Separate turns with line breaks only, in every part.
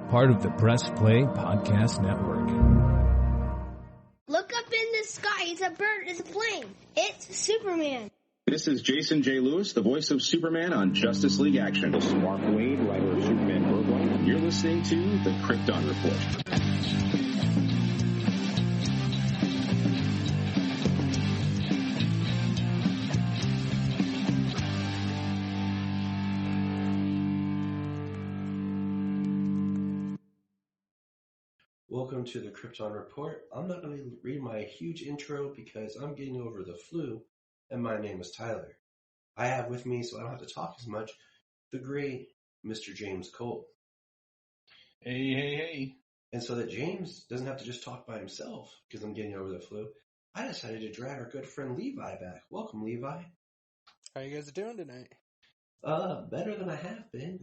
part of the Press Play Podcast Network.
Look up in the sky. It's a bird. It's a plane. It's Superman.
This is Jason J. Lewis, the voice of Superman on Justice League Action. This is Mark Wade, writer of Superman Worldwide. You're listening to the Krypton Report.
Welcome to the Krypton Report. I'm not going to read my huge intro because I'm getting over the flu, and my name is Tyler. I have with me, so I don't have to talk as much, the great Mr. James Cole.
Hey.
And so that James doesn't have to just talk by himself because I'm getting over the flu, I decided to drag our good friend Levi back. Welcome, Levi.
How you guys doing tonight?
Better than I have been.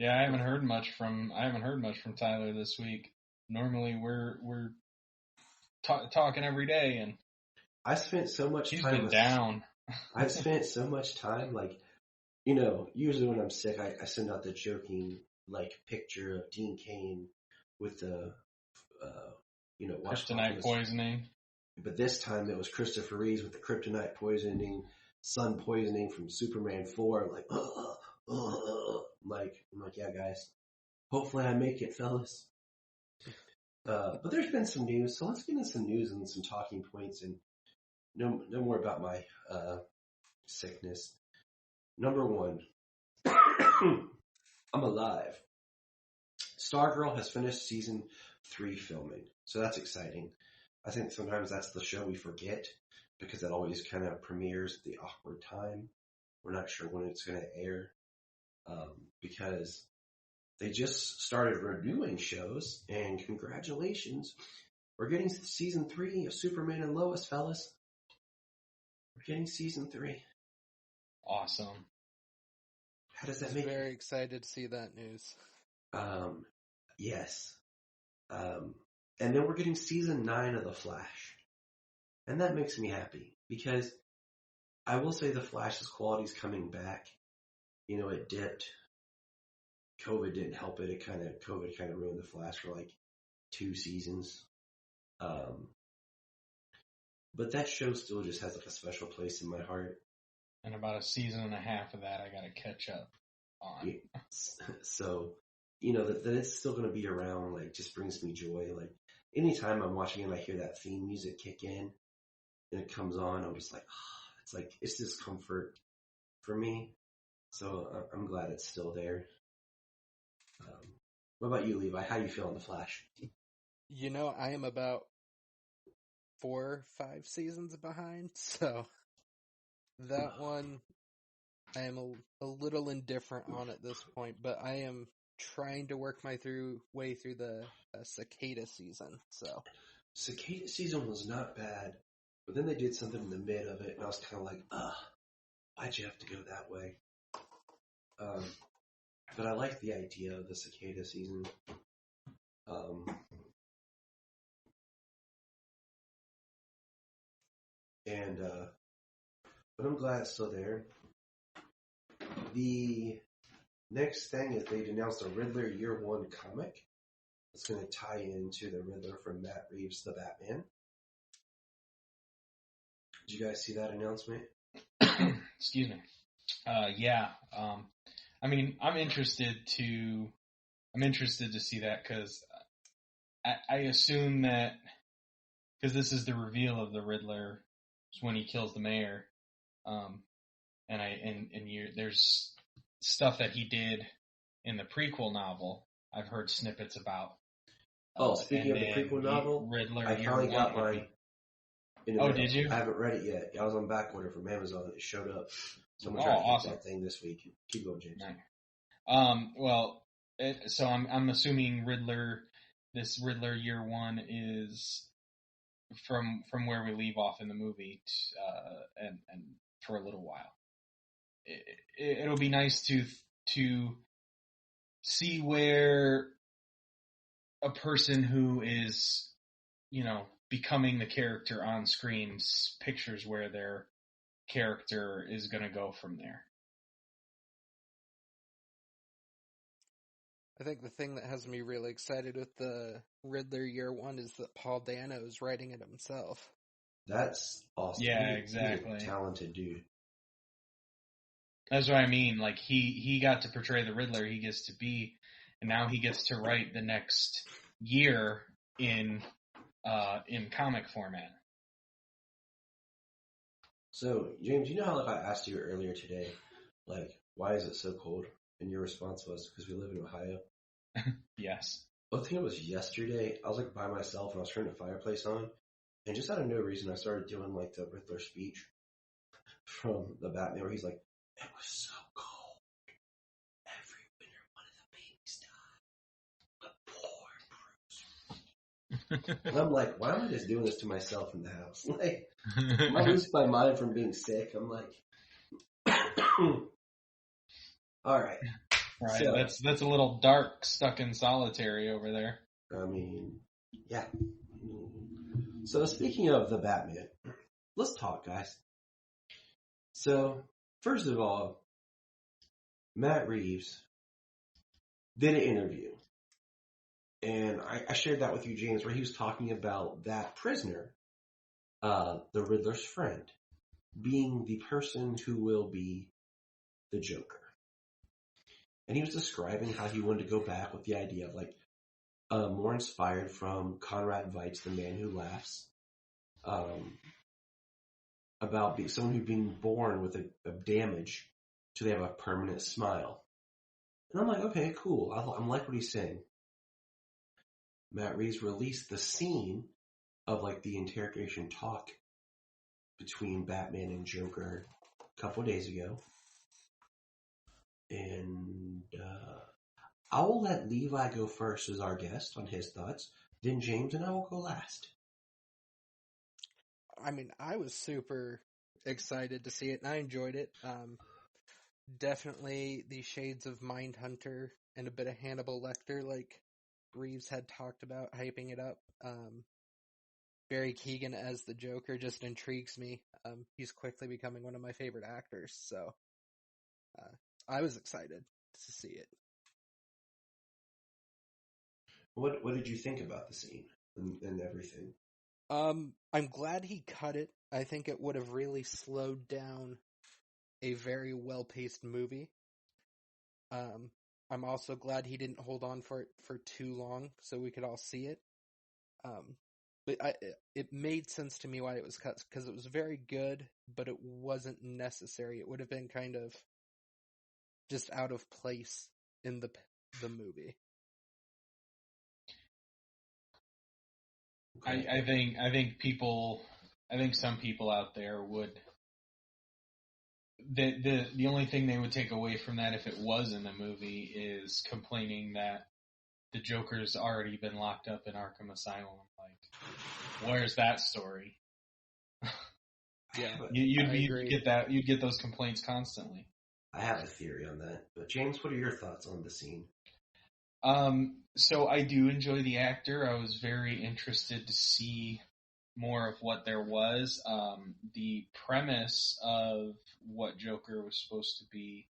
Yeah, I haven't heard much from Tyler this week. Normally we're talking every day, and
I spent so much
he's
time
been down.
I've spent so much time, usually when I'm sick, I send out the joking, picture of Dean Cain with the,
Kryptonite poisoning. But
this time it was Christopher Reeves with the kryptonite poisoning, sun poisoning from Superman 4, I'm like, yeah, guys, hopefully I make it, fellas. But there's been some news, so let's get into some news and some talking points, and no more about my sickness. Number one, I'm alive. Stargirl has finished season 3 filming, so that's exciting. I think sometimes that's the show we forget because it always kind of premieres at the awkward time. We're not sure when it's going to air because they just started renewing shows, and congratulations. We're getting season 3 of Superman and Lois, fellas. We're getting season 3.
Awesome.
How does that make you?
Very excited to see that news.
Yes. And then we're getting season 9 of The Flash. And that makes me happy because I will say The Flash's quality is coming back. It dipped. COVID didn't help it. COVID kind of ruined The Flash for 2 seasons. But that show still just has a special place in my heart.
And about a season and a half of that I got to catch up on.
Yeah. So, that it's still going to be around, just brings me joy. Anytime I'm watching it and I hear that theme music kick in and it comes on, I'm just it's this comfort for me. So I'm glad it's still there. What about you, Levi? How you feel on The Flash?
I am about 4 or 5 seasons behind, so that one I am a little indifferent on at this point, but I am trying to work my way through the Cicada season. So
Cicada season was not bad, but then they did something in the mid of it, and I was kind of like, why'd you have to go that way? But I like the idea of the Cicada season. But I'm glad it's still there. The next thing is they'd announced a Riddler Year 1 comic. It's going to tie into the Riddler from Matt Reeves' The Batman. Did you guys see that announcement?
Excuse me. Yeah. I'm interested to see that because I assume that because this is the reveal of the Riddler when he kills the mayor, there's stuff that he did in the prequel novel. I've heard snippets about.
Speaking of the prequel novel,
Riddler,
I finally got mine.
Did you?
I haven't read it yet. I was on back order from Amazon. It showed up. So I'm going to try to get that thing this week. Keep going, James.
Nice. So I'm assuming this Riddler Year 1 is from where we leave off in the movie, and for a little while. It'll be nice to see where a person who is, becoming the character on screen pictures where their character is going to go from there.
I think the thing that has me really excited with the Riddler Year One is that Paul Dano is writing it himself.
That's awesome.
Yeah,
He's
exactly.
a talented dude.
That's what I mean. Like he got to portray the Riddler he gets to be, and now he gets to write the next year in comic format.
So, James, you know how if I asked you earlier today, like, why is it so cold? And your response was, because we live in Ohio.
Yes.
I think it was yesterday. I was like by myself and I was turning the fireplace on, and just out of no reason, I started doing like the Riddler speech from the Batman, where he's like, "It was so cold. Every winter, one of the babies died. But poor Bruce." And I'm like, why am I just doing this to myself in the house? Like, am I losing my mind from being sick? I'm like, all right.
Right,
So,
that's a little dark, stuck in solitary over there.
I mean, yeah. So speaking of the Batman, let's talk, guys. So, first of all, Matt Reeves did an interview, and I shared that with you, James, where he was talking about that prisoner, the Riddler's friend, being the person who will be the Joker. And he was describing how he wanted to go back with the idea of like more inspired from Conrad Veidt, The Man Who Laughs, about someone who's being born with a damage so they have a permanent smile. And I'm like, okay, cool. I'm like what he's saying. Matt Reeves released the scene of like the interrogation talk between Batman and Joker a couple of days ago. And I will let Levi go first as our guest on his thoughts. Then James and I will go last.
I mean, I was super excited to see it, and I enjoyed it. Definitely the shades of Mindhunter and a bit of Hannibal Lecter, like Reeves had talked about, hyping it up. Barry Keoghan as the Joker just intrigues me. He's quickly becoming one of my favorite actors, so I was excited to see it.
What did you think about the scene and everything?
I'm glad he cut it. I think it would have really slowed down a very well-paced movie. I'm also glad he didn't hold on for it for too long so we could all see it. But it made sense to me why it was cut, because it was very good, but it wasn't necessary. It would have been kind of just out of place in the movie.
Okay. I think some people out there would, the only thing they would take away from that if it was in the movie is complaining that the Joker's already been locked up in Arkham Asylum. Like, where's that story?
Yeah,
you'd get those complaints constantly.
I have a theory on that, but James, what are your thoughts on the scene?
So I do enjoy the actor. I was very interested to see more of what there was. The premise of what Joker was supposed to be,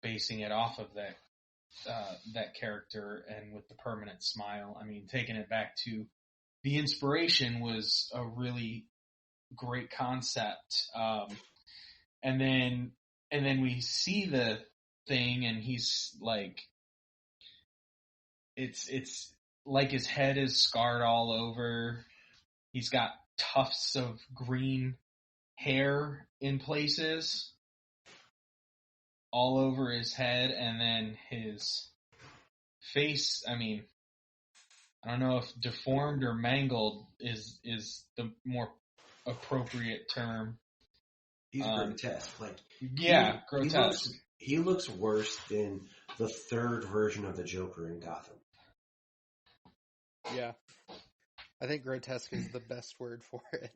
basing it off of that character, and with the permanent smile. I mean, taking it back to the inspiration was a really great concept. And then we see the thing, and he's like, it's like his head is scarred all over. He's got tufts of green hair in places all over his head, and then his face, I mean, I don't know if deformed or mangled is the more appropriate term.
He's grotesque. Like,
yeah, grotesque.
He looks worse than the third version of the Joker in Gotham.
Yeah. I think grotesque is the best word for it.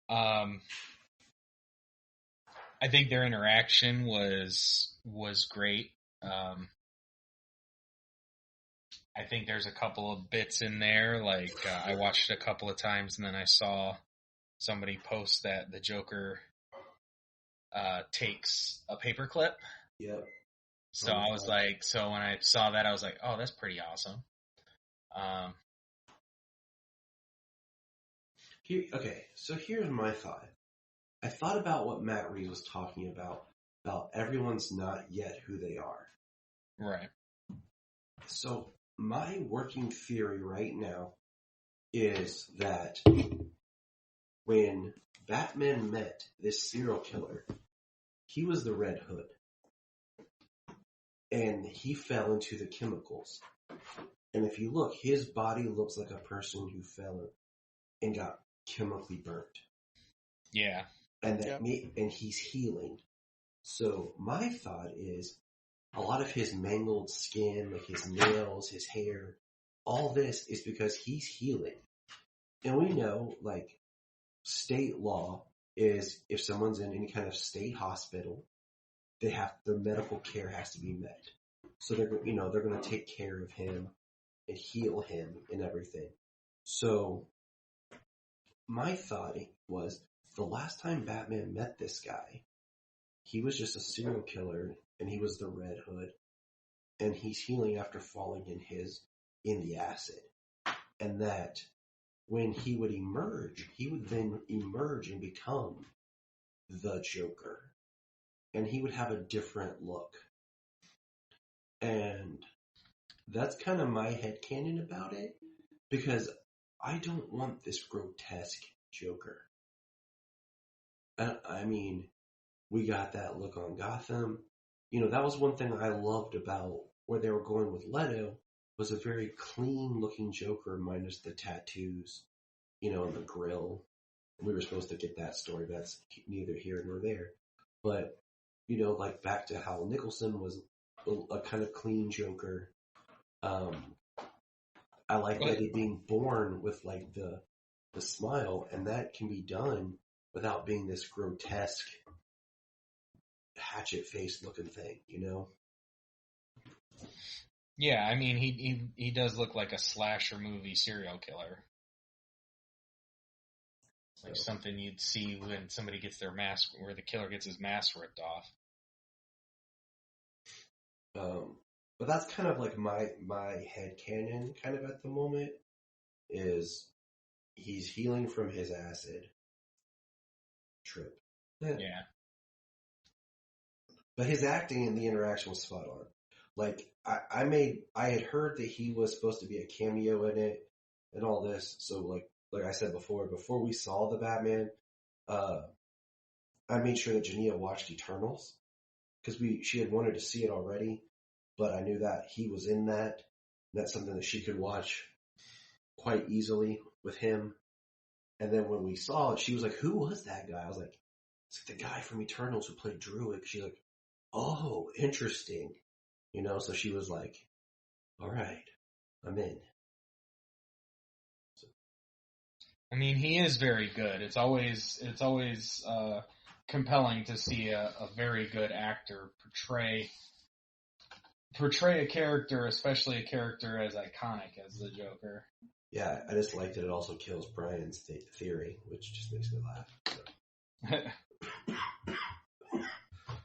I think their interaction was great. I think there's a couple of bits in there, like I watched it a couple of times, and then I saw somebody post that the Joker takes a paperclip.
Yep.
So I was like, so when I saw that, I was like, oh, that's pretty awesome.
So here's my thought. I thought about what Matt Reeves was talking about everyone's not yet who they are.
Right.
So my working theory right now is that when Batman met this serial killer, he was the Red Hood. And he fell into the chemicals. And if you look, his body looks like a person who fell and got chemically burnt.
Yeah.
And and he's healing. So my thought is a lot of his mangled skin, like his nails, his hair, all this is because he's healing. And we know, like, state law is if someone's in any kind of state hospital, their medical care has to be met. So they're going to take care of him and heal him and everything. So my thought was the last time Batman met this guy, he was just a serial killer and he was the Red Hood and he's healing after falling in the acid. And that when he would then emerge and become the Joker. And he would have a different look. And that's kind of my headcanon about it, because I don't want this grotesque Joker. I mean, we got that look on Gotham. That was one thing I loved about where they were going with Leto, was a very clean looking Joker minus the tattoos, and the grill. We were supposed to get that story, but that's neither here nor there. But, like back to how Nicholson was a kind of clean Joker. I like Eddie being born with like the smile, and that can be done without being this grotesque hatchet face looking thing,
Yeah, I mean he does look like a slasher movie serial killer. Like something you'd see when somebody gets their mask, where the killer gets his mask ripped off.
But that's kind of like my headcanon kind of at the moment, is he's healing from his acid trip.
Yeah.
But his acting and the interaction was spot on. Like, I had heard that he was supposed to be a cameo in it and all this. So like I said before we saw the Batman, I made sure that Jania watched Eternals, because she had wanted to see it already, but I knew that he was in that. That's something that she could watch quite easily with him. And then when we saw it, she was like, "Who was that guy?" I was like, "It's like the guy from Eternals who played Druid." She's like, "Oh, interesting." So she was like, "All right, I'm in." So.
I mean, he is very good. It's always compelling to see a very good actor portray a character, especially a character as iconic as the Joker.
Yeah, I just like that it also kills Brian's theory, which just makes me laugh. So.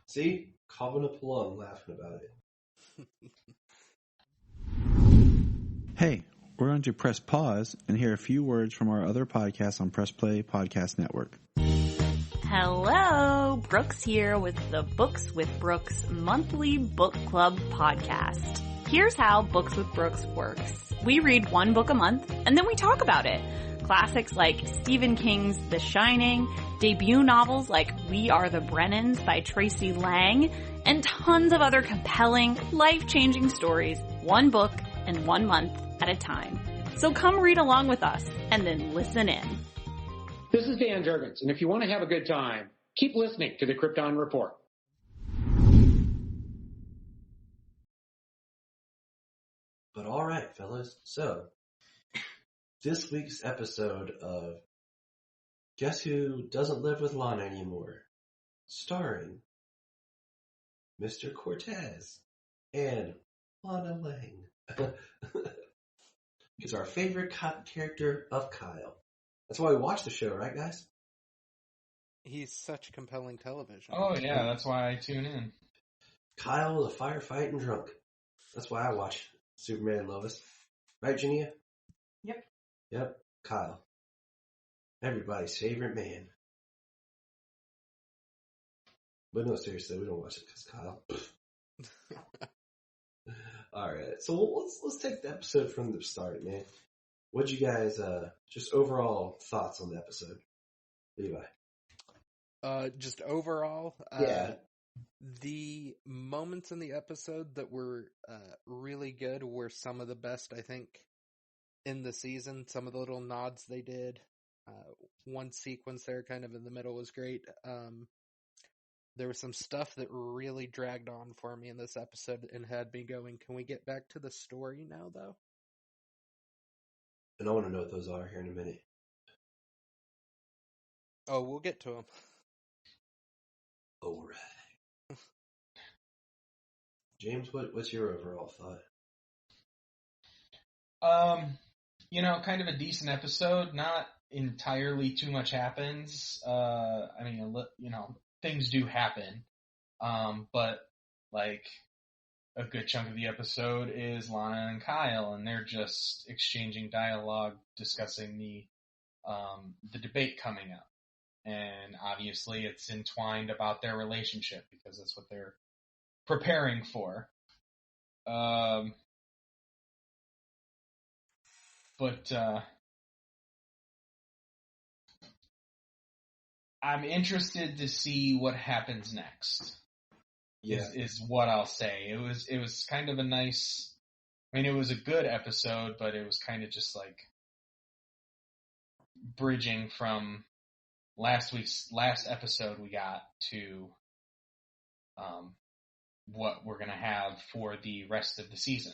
See? Calvin and Plum laughing about it.
Hey, we're going to press pause and hear a few words from our other podcasts on Press Play Podcast Network.
Hello, Brooks here with the Books with Brooks monthly book club podcast. Here's how Books with Brooks works. We read one book a month and then we talk about it. Classics like Stephen King's The Shining, debut novels like We Are the Brennans by Tracy Lang, and tons of other compelling, life-changing stories, one book and 1 month at a time. So come read along with us and then listen in.
This is Dan Jurgens, and if you want to have a good time, keep listening to the Krypton Report.
But all right, fellas. So, this week's episode of Guess Who Doesn't Live with Lana Anymore, starring Mr. Cortez and Lana Lang. It's our favorite character of Kyle. That's why we watch the show, right, guys?
He's such compelling television.
Oh, yeah, that's why I tune in.
Kyle was a firefighting drunk. That's why I watch Superman and Lois. Right, Jania? Yep. Kyle. Everybody's favorite man. But no, seriously, we don't watch it because Kyle. Alright, so let's take the episode from the start, man. What'd you guys, just overall thoughts on the episode? Levi?
Just overall,
Yeah.
the moments in the episode that were really good were some of the best, I think, in the season. Some of the little nods they did. One sequence there kind of in the middle was great. There was some stuff that really dragged on for me in this episode and had me going, can we get back to the story now, though?
And I want to know what those are here in a minute.
Oh, we'll get to them.
Alright. James, what's your overall thought?
Kind of a decent episode. Not entirely too much happens. Things do happen. But like a good chunk of the episode is Lana and Kyle, and they're just exchanging dialogue, discussing the debate coming up. And obviously it's entwined about their relationship because that's what they're preparing for. I'm interested to see what happens next.
Yeah.
Is what I'll say. It was kind of a nice. I mean, it was a good episode, but it was kind of just like bridging from last episode we got to what we're gonna have for the rest of the season,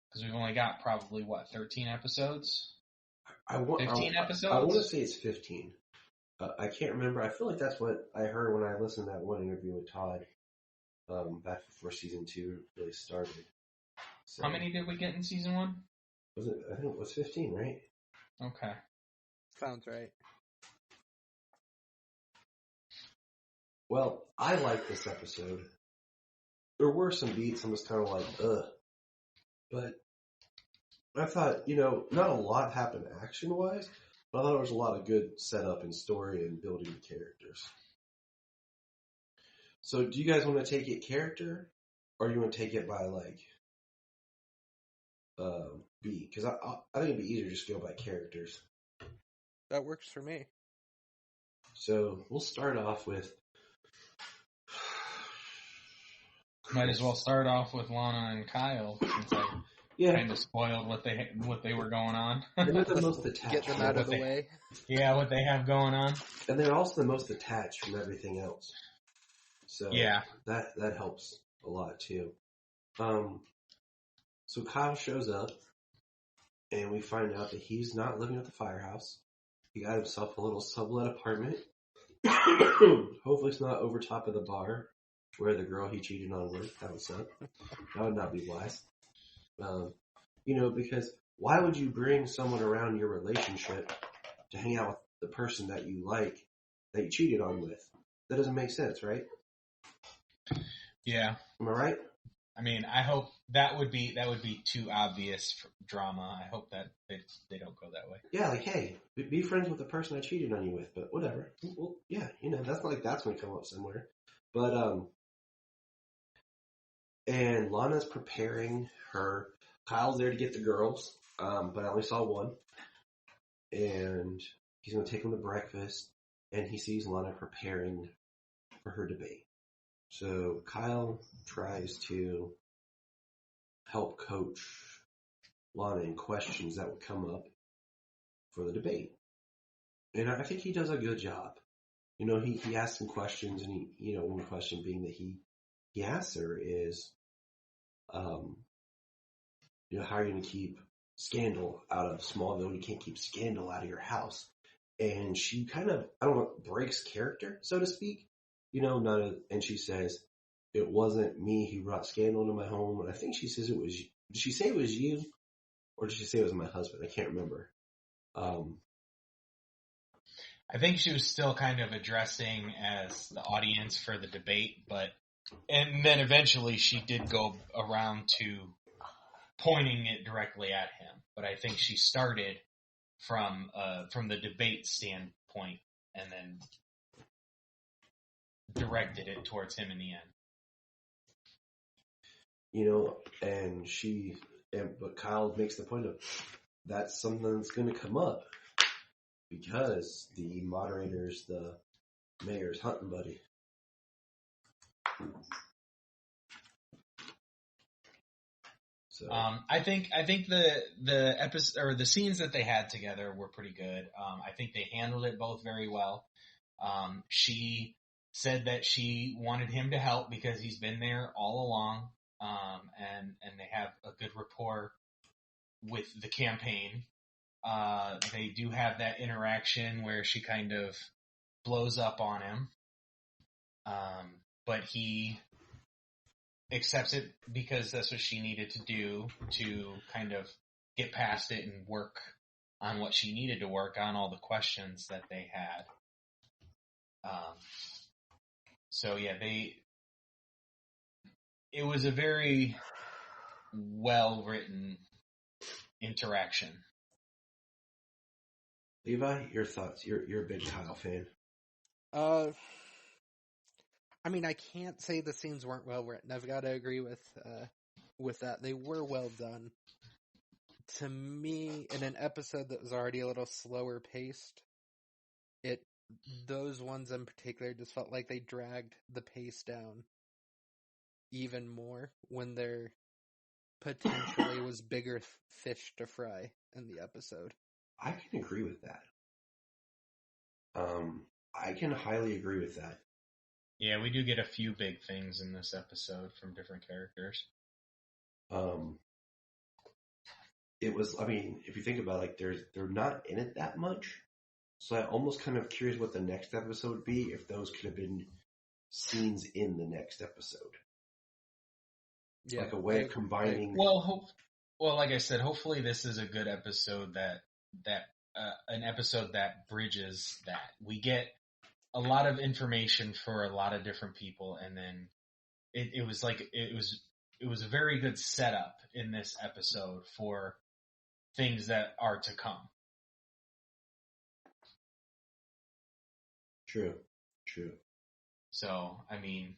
because we've only got probably 13 episodes. 15 episodes.
I want to say it's 15. I can't remember. I feel like that's what I heard when I listened to that one interview with Todd back before season 2 really started. So,
how many did we get in season 1?
I think it was 15, right?
Okay.
Sounds right.
Well, I liked this episode. There were some beats I was kind of like, ugh. But I thought, not a lot happened action-wise, but I thought there was a lot of good setup and story and building the characters. So do you guys want to take it character, or you want to take it by, beat? Because I think it'd be easier to just go by characters.
That works for me.
So we'll start off with...
Might as well start off with Lana and Kyle, since I kind of spoiled what they were going on.
They're the most attached.
Get them out of the way.
Yeah, what they have going on.
And they're also the most attached from everything else. So
yeah,
that helps a lot too. So Kyle shows up, and we find out that he's not living at the firehouse. He got himself a little sublet apartment. Hopefully it's not over top of the bar where the girl he cheated on with. That would suck. That would not be wise. Because why would you bring someone around your relationship to hang out with the person that you like, that you cheated on with? That doesn't make sense, right?
Yeah.
Am I right?
I mean, I hope that would be too obvious for drama. I hope that they don't go that way.
Yeah, like, hey, be friends with the person I cheated on you with, but whatever. Well, yeah, that's not like that's going to come up somewhere. But, and Lana's preparing her. Kyle's there to get the girls, but I only saw one. And he's going to take them to breakfast, and he sees Lana preparing for her debate. So Kyle tries to help coach Lana in questions that would come up for the debate. And I think he does a good job. He asks some questions, and one question being that he asks her is, how are you going to keep scandal out of Smallville? You can't keep scandal out of your house. And she kind of, breaks character, so to speak. And she says, it wasn't me who brought scandal into my home. And I think she says it was you. Did she say it was you? Or did she say it was my husband? I can't remember.
I think she was still kind of addressing as the audience for the debate, but And then eventually she did go around to pointing it directly at him. But I think she started from the debate standpoint and then directed it towards him in the end.
You know, but Kyle makes the point of that's something that's going to come up because the moderator's the mayor's hunting buddy. So
I think the episode or the scenes that they had together were pretty good. I think they handled it both very well. She said that she wanted him to help because he's been there all along, and they have a good rapport with the campaign. They do have that interaction where she kind of blows up on him, but he accepts it because that's what she needed to do to kind of get past it and work on what she needed to work on, all the questions that they had. So yeah, it was a very well written interaction.
Levi, your thoughts? You're a big Kyle fan.
I mean, I can't say the scenes weren't well written. I've got to agree with that. They were well done. To me, in an episode that was already a little slower paced, those ones in particular just felt like they dragged the pace down even more when there potentially was bigger fish to fry in the episode.
I can agree with that. I can highly agree with that.
Yeah, we do get a few big things in this episode from different characters.
It was, I mean, if you think about it, like they're not in it that much. So I'm almost kind of curious what the next episode would be if those could have been scenes in the next episode.
Yeah,
like a way of combining.
Well, like I said, hopefully this is a good episode an episode that bridges that. We get a lot of information for a lot of different people, and then it was a very good setup in this episode for things that are to come.
True.
So, I mean,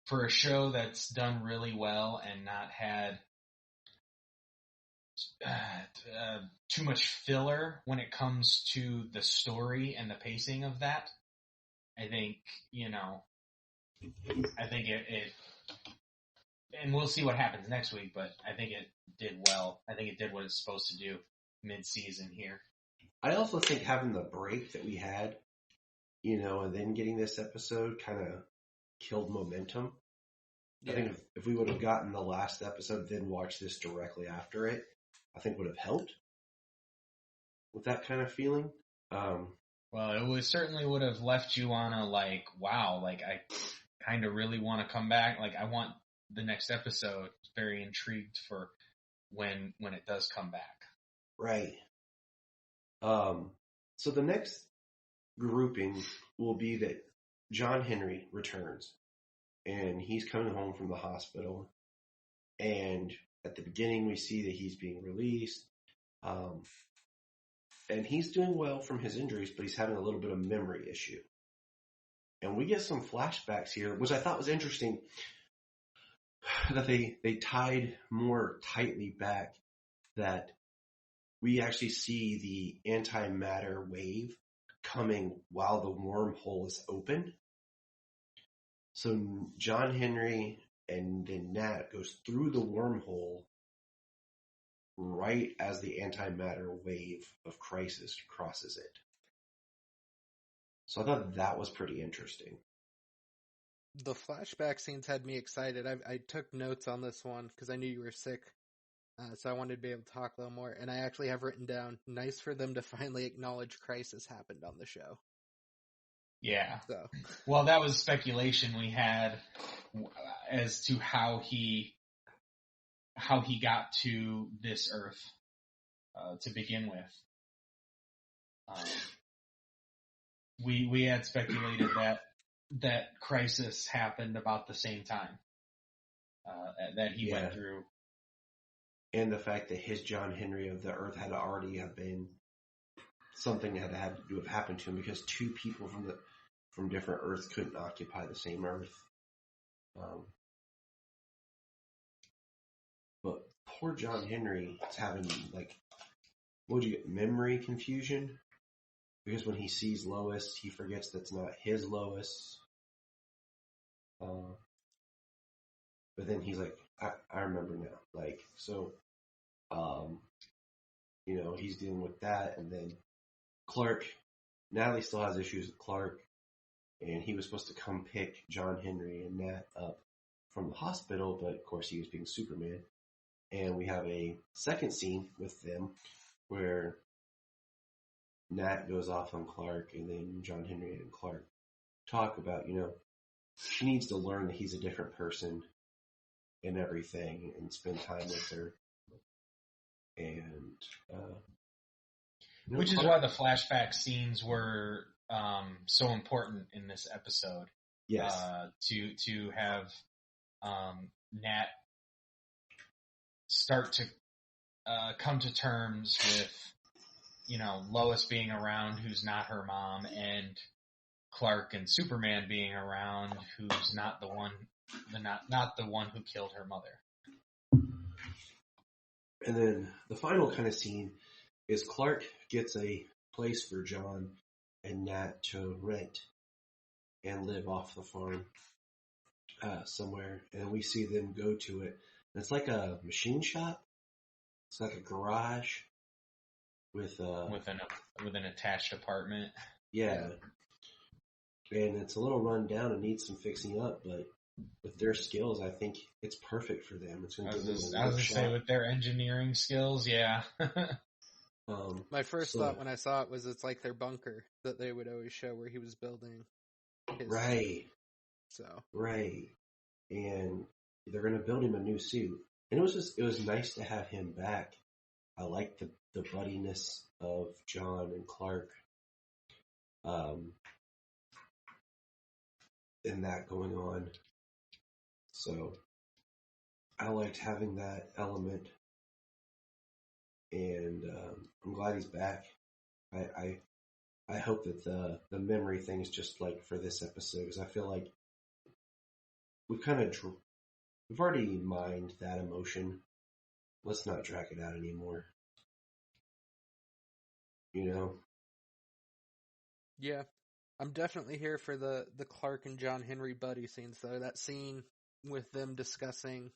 for a show that's done really well and not had too much filler when it comes to the story and the pacing of that, I think, it and we'll see what happens next week, but I think it did well. I think it did what it's supposed to do mid-season here.
I also think having the break that we had, and then getting this episode kind of killed momentum. Yeah. I think if we would have gotten the last episode, then watched this directly after it, I think would have helped with that kind of feeling.
Well, it certainly would have left you on a wow, I kind of really want to come back. I want the next episode. Very intrigued for when it does come back.
Right. So the next grouping will be that John Henry returns, and he's coming home from the hospital. And at the beginning, we see that he's being released. And he's doing well from his injuries, but he's having a little bit of memory issue. And we get some flashbacks here, which I thought was interesting, that they tied more tightly back, that we actually see the antimatter wave coming while the wormhole is open. So John Henry and then Nat goes through the wormhole right as the antimatter wave of crisis crosses it. So I thought that was pretty interesting.
The flashback scenes had me excited. I took notes on this one because I knew you were sick, so I wanted to be able to talk a little more. And I actually have written down, nice for them to finally acknowledge crisis happened on the show.
Yeah.
So.
Well, that was speculation we had as to how he got to this Earth to begin with. We had speculated that that crisis happened about the same time that he went through.
And the fact that his John Henry of the Earth had already have been something that had to have happened to him because two people from different Earths couldn't occupy the same Earth. But poor John Henry is having, like, what would you get, memory confusion? Because when he sees Lois, he forgets that's not his Lois. But then he's like, I remember now. Like, so, he's dealing with that. And then Clark, Natalie still has issues with Clark. And he was supposed to come pick John Henry and Nat up from the hospital, but of course he was being Superman. And we have a second scene with them where Nat goes off on Clark, and then John Henry and Clark talk about, she needs to learn that he's a different person and everything and spend time with her. And,
which is why the flashback scenes were so important in this episode.
Yes.
To have Nat start to come to terms with, Lois being around who's not her mom, and Clark and Superman being around who's not the one who killed her mother.
And then the final kind of scene is Clark gets a place for John and Nat to rent and live off the farm somewhere, and we see them go to it. And it's like a machine shop. It's like a garage with
an attached apartment.
Yeah, and it's a little run down and needs some fixing up, but with their skills, I think it's perfect for them. It's going to give them
I was going to say, with their engineering skills, yeah.
My first thought when I saw it was it's like their bunker that they would always show where he was building his
right.
So
right, and they're going to build him a new suit, and it was nice to have him back. I like the buddiness of John and Clark, and that going on. So I liked having that element, and I'm glad he's back. I hope that the memory thing is just like for this episode, because I feel like we've already mined that emotion. Let's not drag it out anymore.
Yeah. I'm definitely here for the Clark and John Henry buddy scenes, though. That scene with them discussing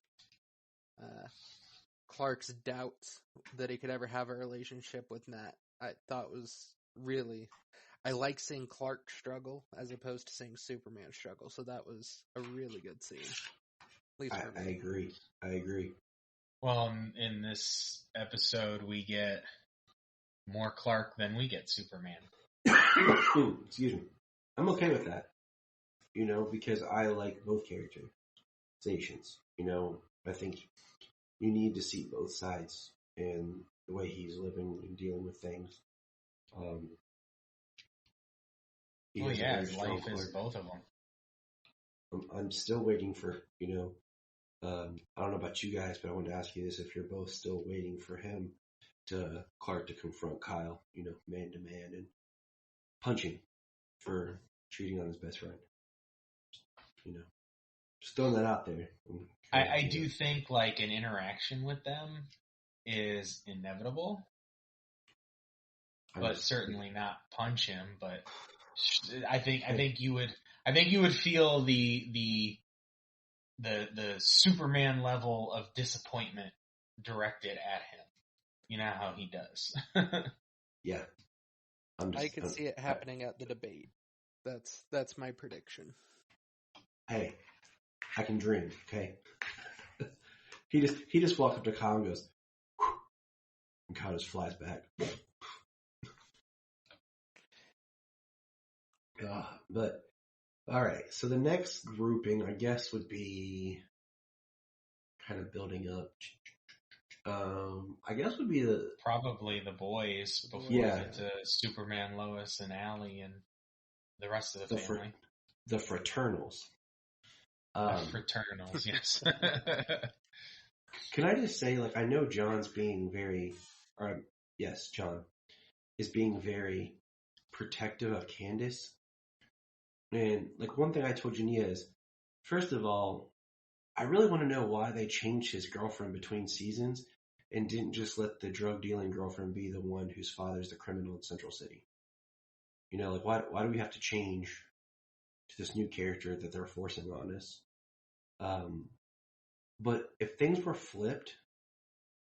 Clark's doubts that he could ever have a relationship with Nat, I thought was really... I like seeing Clark struggle as opposed to seeing Superman struggle, so that was a really good scene. At least for me.
I agree.
Well, in this episode, we get more Clark than we get Superman.
Excuse me. I'm okay with that, because I like both characterizations. I think you need to see both sides and the way he's living and dealing with things.
Life is both of them.
I'm still waiting for, I don't know about you guys, but I wanted to ask you this, if you're both still waiting for Clark to confront Kyle, man to man, and punch him for cheating on his best friend. Just throwing that out there.
I do think like an interaction with them is inevitable, but certainly not punch him. But I think you would feel the Superman level of disappointment directed at him. You know how he does.
Yeah.
I can see it happening at the debate. That's my prediction.
Hey, I can dream, okay? He just walked up to Kyle and goes, whew, and Kyle just flies back. But all right, so the next grouping, I guess, would be kind of building up. I guess would be
probably the boys before we get to Superman, Lois, and Allie, and the rest of the family.
the fraternals.
Fraternals, yes.
Can I just say, like, I know John's being very, John is being very protective of Candace. And, like, one thing I told Jania is, first of all, I really want to know why they changed his girlfriend between seasons and didn't just let the drug-dealing girlfriend be the one whose father's the criminal in Central City. You know, like, why do we have to change to this new character that they're forcing on us? But if things were flipped,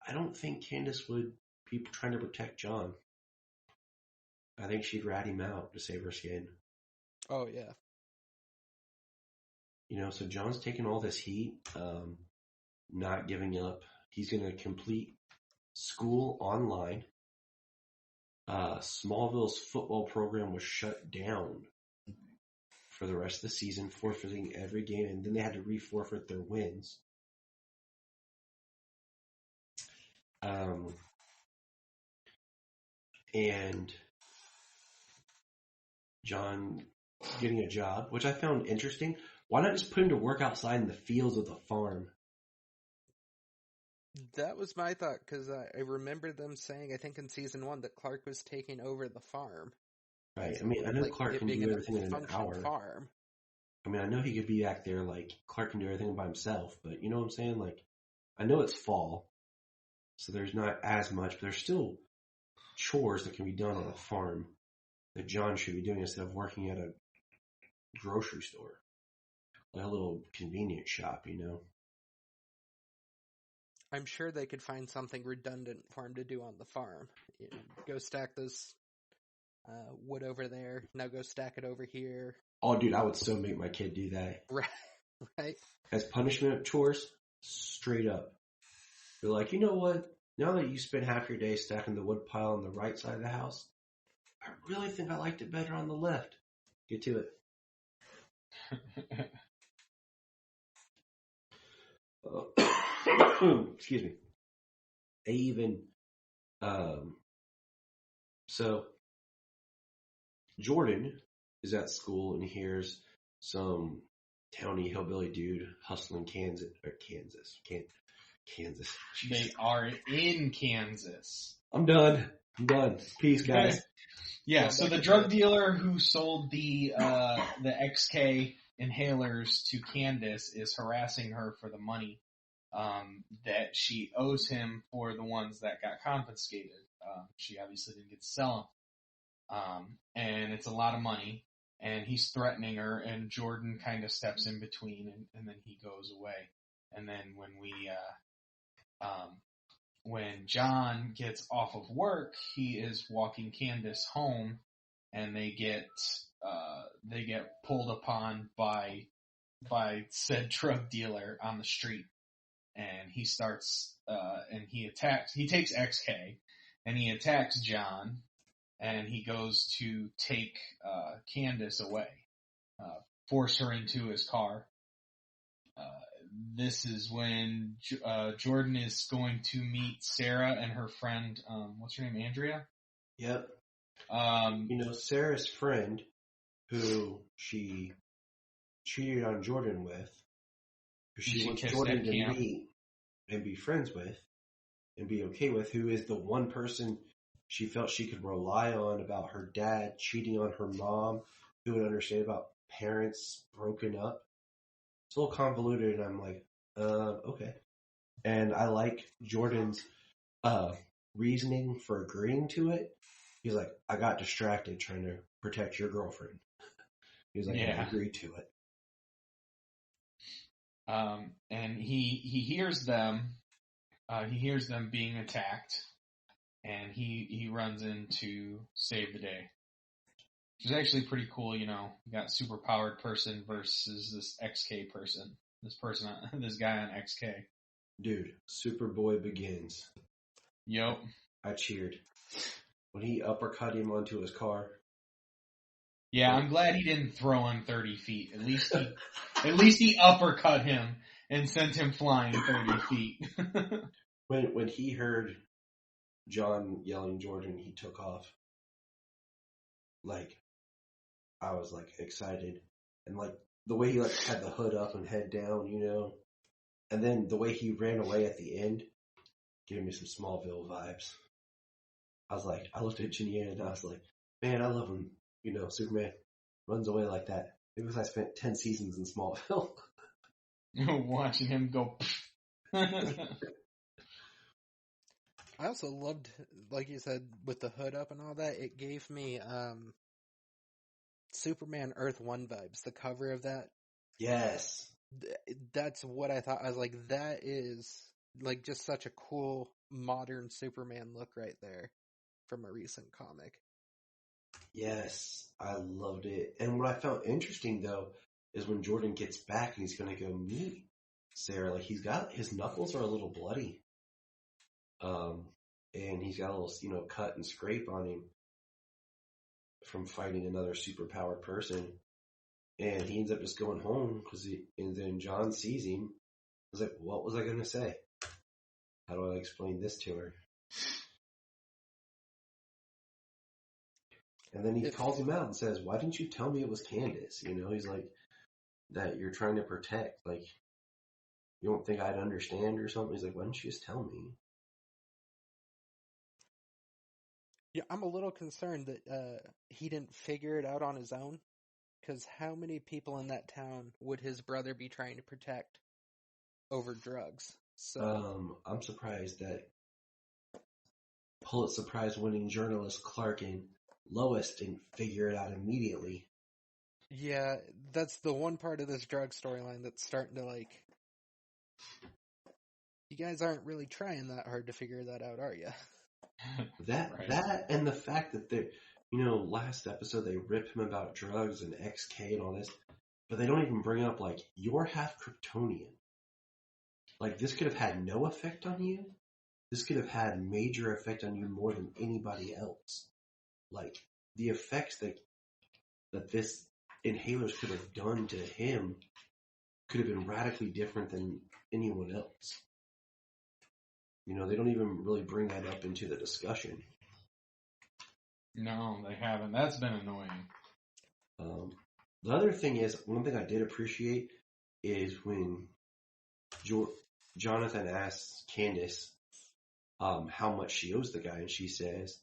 I don't think Candace would be trying to protect John. I think she'd rat him out to save her skin.
Oh, yeah.
You know, so John's taking all this heat, not giving up. He's going to complete school online. Smallville's football program was shut down for the rest of the season, forfeiting every game, and then they had to re-forfeit their wins. And John getting a job, which I found interesting. Why not just put him to work outside in the fields of the farm?
That was my thought, because I remember them saying, I think in season 1, that Clark was taking over the farm.
Right. I mean, I know Clark can do everything in an hour.
Farm.
I mean, I know he could be back there, like, Clark can do everything by himself, but you know what I'm saying? Like, I know it's fall, so there's not as much, but there's still chores that can be done on a farm that John should be doing instead of working at a grocery store. Like a little convenience shop, you know?
I'm sure they could find something redundant for him to do on the farm. You know, go stack this wood over there. Now go stack it over here.
Oh, dude, I would so make my kid do that.
Right.
As punishment chores, straight up. They're like, you know what? Now that you spend half your day stacking the wood pile on the right side of the house, I really think I liked it better on the left. Get to it. Excuse me. They even, so Jordan is at school and hears some towny hillbilly dude hustling Kansas.
They are in Kansas.
I'm done. Peace, guys.
Yeah, so the drug dealer who sold the XK inhalers to Candace is harassing her for the money that she owes him for the ones that got confiscated. She obviously didn't get to sell them. And it's a lot of money. And he's threatening her, and Jordan kind of steps in between, and then he goes away. And then when John gets off of work, he is walking Candace home, and they get pulled upon by said drug dealer on the street, and he starts and he takes XK, and he attacks John, and he goes to take Candace away, force her into his car. This is when Jordan is going to meet Sarah and her friend, what's her name, Andrea?
Yep. Sarah's friend, who she cheated on Jordan with, who she wants Jordan to meet and be friends with and be okay with, who is the one person she felt she could rely on about her dad cheating on her mom, who would understand about parents broken up. It's a little convoluted, and I'm like, okay. And I like Jordan's reasoning for agreeing to it. He's like, I got distracted trying to protect your girlfriend. He was like, yeah. I agreed to it.
And he hears them. He hears them being attacked, and he runs in to save the day. Which is actually pretty cool, you know. You got super powered person versus this XK person. This guy on XK.
Dude, Superboy begins.
Yep.
I cheered. When he uppercut him onto his car.
Yeah, I'm glad he didn't throw him 30 feet. At least he uppercut him and sent him flying 30 feet.
When he heard John yelling Jordan, he took off. Like, I was like excited. And like the way he like had the hood up and head down, you know, and then the way he ran away at the end gave me some Smallville vibes. I was like, I looked at Jinian and I was like, man, I love him. You know, Superman runs away like that. Maybe because I spent 10 seasons in Smallville.
Watching him go.
I also loved, like you said, with the hood up and all that, it gave me Superman Earth 1 vibes. The cover of that.
Yes.
That's what I thought. I was like, that is like just such a cool modern Superman look right there from a recent comic.
Yes, I loved it. And what I found interesting though is when Jordan gets back and he's going to go meet Sarah, like his knuckles are a little bloody. And he's got a little, you know, cut and scrape on him from fighting another superpowered person. And he ends up just going home and then John sees him. I was like, what was I going to say? How do I explain this to her? And then he calls him out and says, why didn't you tell me it was Candace? You know, he's like, that you're trying to protect. Like, you don't think I'd understand or something? He's like, why didn't you just tell me?
Yeah, I'm a little concerned that he didn't figure it out on his own. Because how many people in that town would his brother be trying to protect over drugs? So
I'm surprised that Pulitzer Prize winning journalist Clark and Lois didn't figure it out immediately.
yeah, that's the one part of this drug storyline that's starting to like. You guys aren't really trying that hard to figure that out, are you?
That and the fact that they, you know, last episode they ripped him about drugs and XK and all this, but they don't even bring up like you're half Kryptonian. Like this could have had no effect on you. This could have had major effect on you more than anybody else. Like the effects that this inhalers could have done to him could have been radically different than anyone else. You know, they don't even really bring that up into the discussion.
No, they haven't. That's been annoying.
The other thing is, one thing I did appreciate is when Jonathan asks Candace how much she owes the guy, and she says,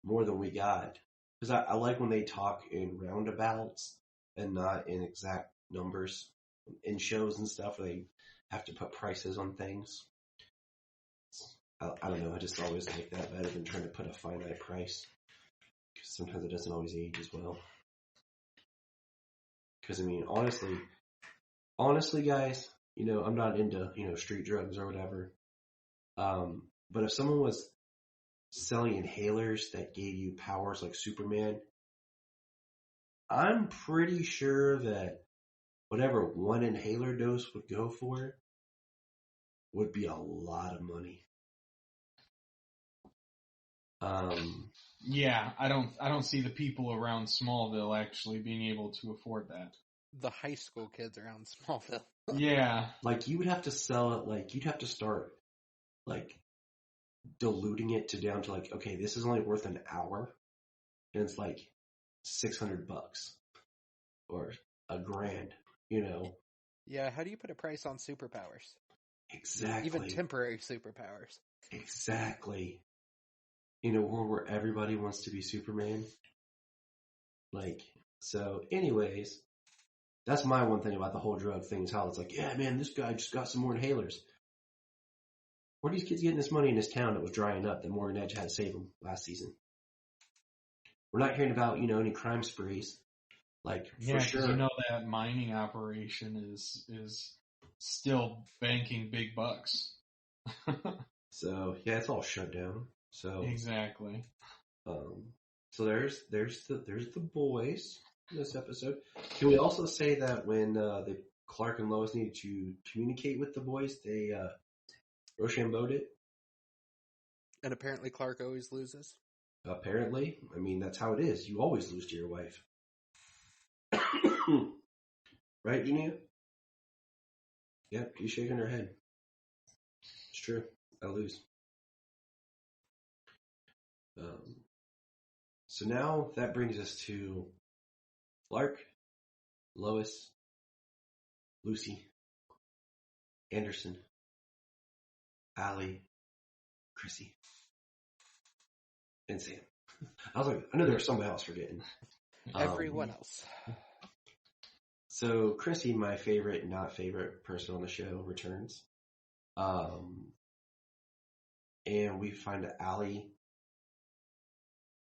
more than we got. Because I like when they talk in roundabouts and not in exact numbers in shows and stuff where they have to put prices on things. I don't know, I just always like that better than trying to put a finite price. Because sometimes it doesn't always age as well. Because, I mean, honestly, guys, you know, I'm not into, you know, street drugs or whatever. But if someone was selling inhalers that gave you powers like Superman, I'm pretty sure that whatever one inhaler dose would go for would be a lot of money.
Yeah, I don't see the people around Smallville actually being able to afford that.
The high school kids around Smallville.
Yeah.
Like, you would have to sell it, like, you'd have to start, like, diluting it down to, like, okay, this is only worth an hour, and it's, like, $600 or $1,000, you know?
Yeah, how do you put a price on superpowers?
Exactly.
Even temporary superpowers.
Exactly. In a world where everybody wants to be Superman. Like, so anyways, that's my one thing about the whole drug thing is how it's like, yeah, man, this guy just got some more inhalers. Where are these kids getting this money in this town that was drying up that Morgan Edge had to save them last season? We're not hearing about, you know, any crime sprees. Like, for sure.
You know that mining operation is still banking big bucks.
So, yeah, it's all shut down. So
exactly.
So there's the boys in this episode. Can we also say that when the Clark and Lois needed to communicate with the boys, they Rochambeau'd it?
And apparently Clark always loses.
Apparently. I mean, that's how it is. You always lose to your wife. Right, Enia? Yep, she's shaking her head. It's true. I lose. So now that brings us to Clark, Lois, Lucy, Anderson, Allie, Chrissy, and Sam. I was like, I know there was somebody else forgetting.
Everyone else.
So Chrissy, my favorite, not favorite person on the show, returns. And we find that Allie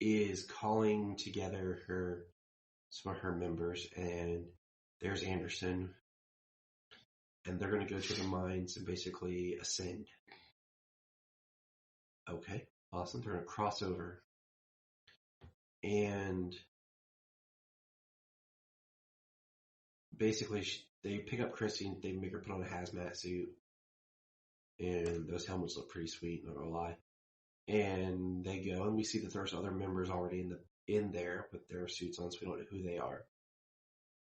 is calling together some of her members, and there's Anderson, and they're going to go to the mines and basically ascend. Okay, awesome. They're going to cross over, and basically they pick up Chrissy and they make her put on a hazmat suit, and those helmets look pretty sweet, not gonna lie. And they go, and we see that there's other members already in there with their suits on, so we don't know who they are.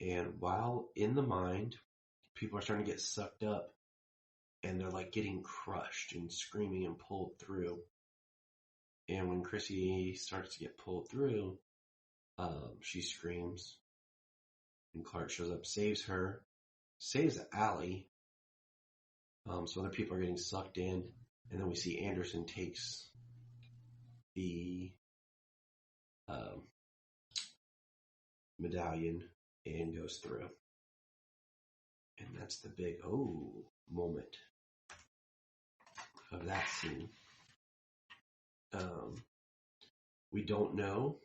And while in the mine, people are starting to get sucked up, and they're like getting crushed and screaming and pulled through. And when Chrissy starts to get pulled through, she screams, and Clark shows up, saves her, saves Allie. So other people are getting sucked in, and then we see Anderson takes the medallion and goes through. And that's the big moment of that scene. We don't know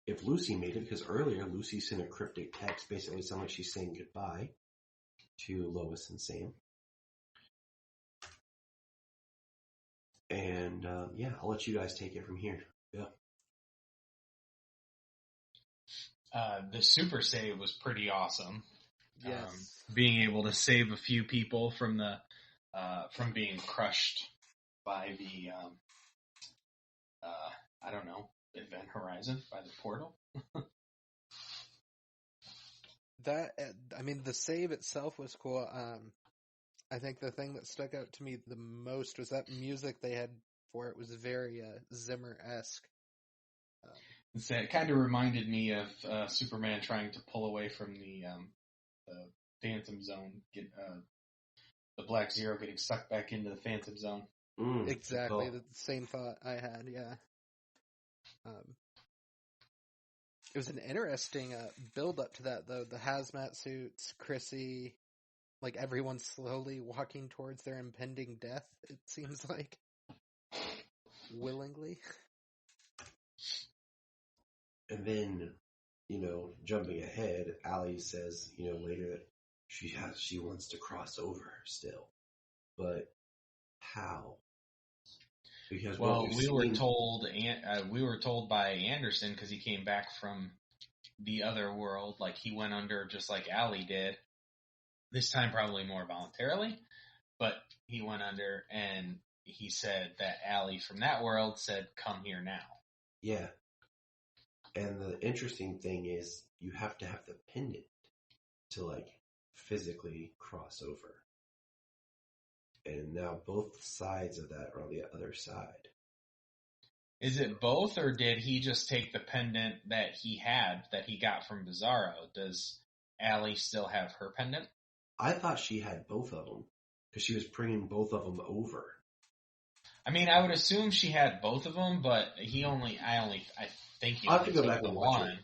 if Lucy made it, because earlier Lucy sent a cryptic text, basically sounding like she's saying goodbye to Lois and Sam. And I'll let you guys take it from here. Yeah.
The super save was pretty awesome.
Yes.
Being able to save a few people from from being crushed by the I don't know, Event Horizon, by the portal.
The save itself was cool. I think the thing that stuck out to me the most was that music they had for it was very Zimmer-esque.
It kind of reminded me of Superman trying to pull away from the Phantom Zone, the Black Zero getting sucked back into the Phantom Zone.
Exactly, the same thought I had, yeah. It was an interesting build-up to that, though. The hazmat suits, Chrissy, like everyone slowly walking towards their impending death, it seems like. Willingly.
And then, jumping ahead, Allie says, later that she wants to cross over still. But how? Because
we were told by Anderson, because he came back from the other world, like he went under just like Allie did. This time probably more voluntarily, but he went under, and he said that Allie from that world said, "Come here now."
Yeah. And the interesting thing is you have to have the pendant to physically cross over. And now both sides of that are on the other side.
Is it both, or did he just take the pendant that he got from Bizarro? Does Allie still have her pendant?
I thought she had both of them, because she was bringing both of them over.
I mean, I would assume she had both of them, but I think he
I'll have to go
took
back
the
and watch
one.
it.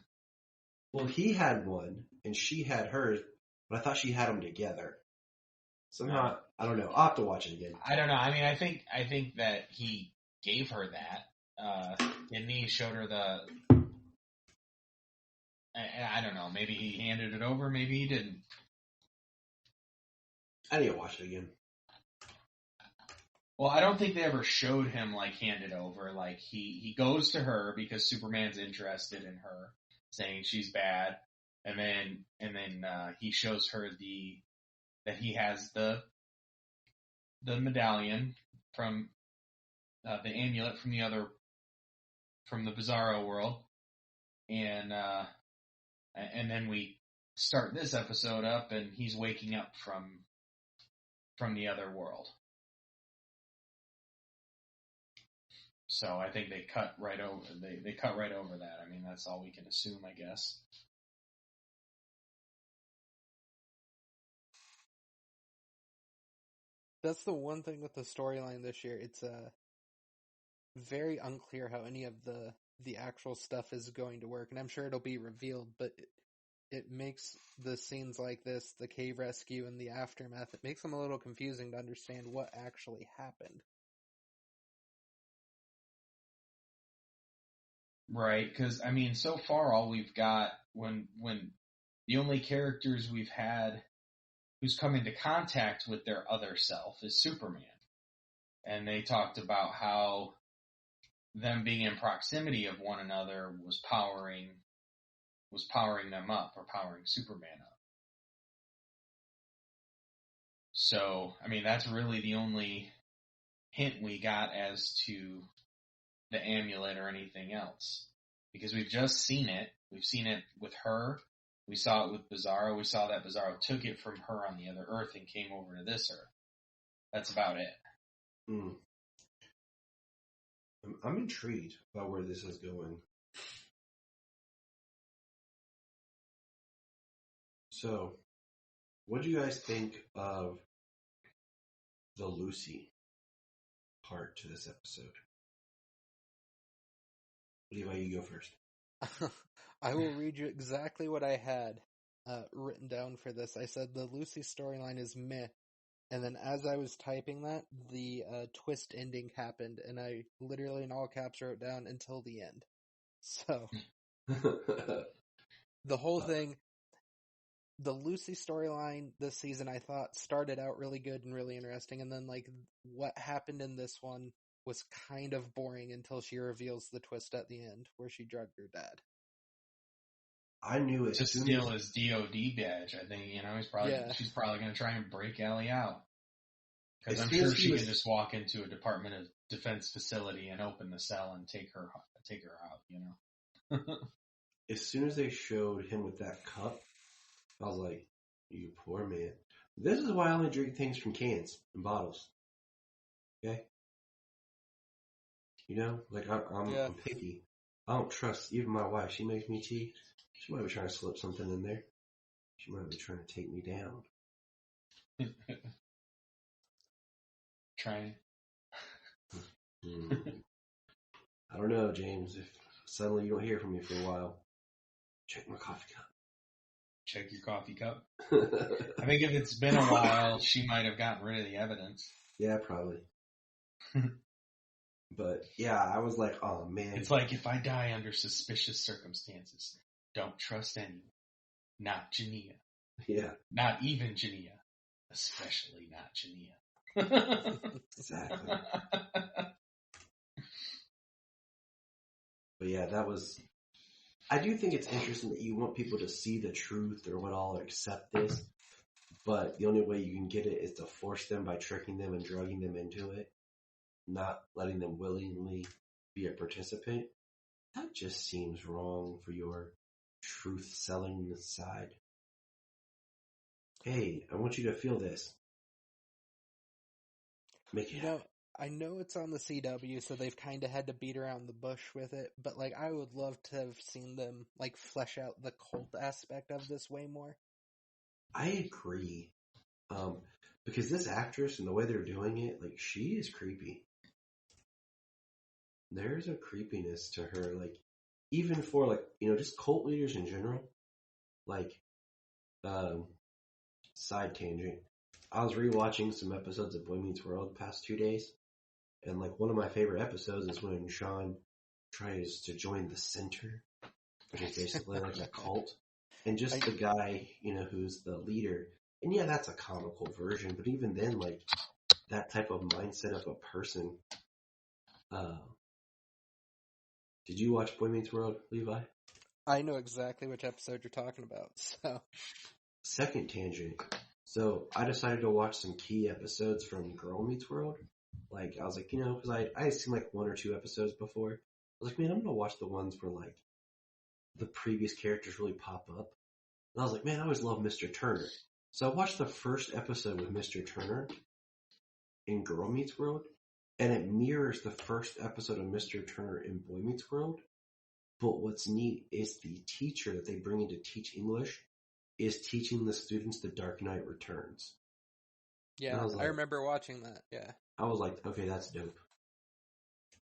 Well, he had one, and she had hers, but I thought she had them together. Somehow, I don't know. I'll have to watch it again.
I don't know. I mean, I think that he gave her that. And he showed her I don't know. Maybe he handed it over. Maybe he didn't.
I need to watch it again.
Well, I don't think they ever showed him hand it over. Like he goes to her because Superman's interested in her, saying she's bad, and then he shows her that he has the medallion from the amulet from the Bizarro world, and then we start this episode up, and he's waking up from the other world. So I think they cut right over. They cut right over that. I mean, that's all we can assume, I guess.
That's the one thing with the storyline this year. It's very unclear how any of the actual stuff is going to work, and I'm sure it'll be revealed, but it makes the scenes like this, the cave rescue and the aftermath, it makes them a little confusing to understand what actually happened.
Right, because, I mean, so far all we've got, when the only characters we've had who's come into contact with their other self is Superman. And they talked about how them being in proximity of one another was powering them up, or powering Superman up. So, I mean, that's really the only hint we got as to the amulet or anything else. Because we've just seen it. We've seen it with her. We saw it with Bizarro. We saw that Bizarro took it from her on the other Earth and came over to this Earth. That's about it.
Mm. I'm intrigued about where this is going. So, what do you guys think of the Lucy part to this episode? Levi, you go first.
I will read you exactly what I had written down for this. I said the Lucy storyline is meh, and then as I was typing that, the twist ending happened, and I literally in all caps wrote down until the end. So, the whole thing, the Lucy storyline this season, I thought started out really good and really interesting, and then like what happened in this one was kind of boring until she reveals the twist at the end, where she drugged her dad.
I knew it.
To steal his DOD badge, I think, she's probably going to try and break Ellie out. Because I'm sure she can just walk into a Department of Defense facility and open the cell and take her out,
As soon as they showed him with that cup, I was like, you poor man. This is why I only drink things from cans and bottles. Okay? I'm picky. I don't trust even my wife. She makes me tea. She might be trying to slip something in there. She might be trying to take me down.
Trying.
I don't know, James. If suddenly you don't hear from me for a while, check my coffee cup.
Check your coffee cup? I think if it's been a while, she might have gotten rid of the evidence.
Yeah, probably. But, yeah, I was like, oh, man.
It's like, if I die under suspicious circumstances, don't trust anyone. Not Jania.
Yeah.
Not even Jania. Especially not Jania.
Exactly. But, yeah, that was... I do think it's interesting that you want people to see the truth or what all accept this, but the only way you can get it is to force them by tricking them and drugging them into it, not letting them willingly be a participant. That just seems wrong for your truth-selling side. Hey, I want you to feel this. Make it happen.
I know it's on the CW, so they've kind of had to beat around the bush with it, but like I would love to have seen them like flesh out the cult aspect of this way more.
I agree. Because this actress and the way they're doing it, like, she is creepy. There's a creepiness to her, like, even for, like, just cult leaders in general. Like, side tangent. I was rewatching some episodes of Boy Meets World the past 2 days, and, like, one of my favorite episodes is when Sean tries to join the Center, which is basically like a cult. And just the guy, who's the leader. And yeah, that's a comical version, but even then, like, that type of mindset of a person. Did you watch Boy Meets World, Levi?
I know exactly which episode you're talking about, so.
Second tangent. So I decided to watch some key episodes from Girl Meets World. Like, I was like, because I had seen like 1 or 2 episodes before. I was like, man, I'm going to watch the ones where like the previous characters really pop up. And I was like, man, I always love Mr. Turner. So I watched the first episode with Mr. Turner in Girl Meets World, and it mirrors the first episode of Mr. Turner in Boy Meets World. But what's neat is the teacher that they bring in to teach English is teaching the students The Dark Knight Returns.
Yeah, I remember watching that. Yeah,
I was like, okay, that's dope.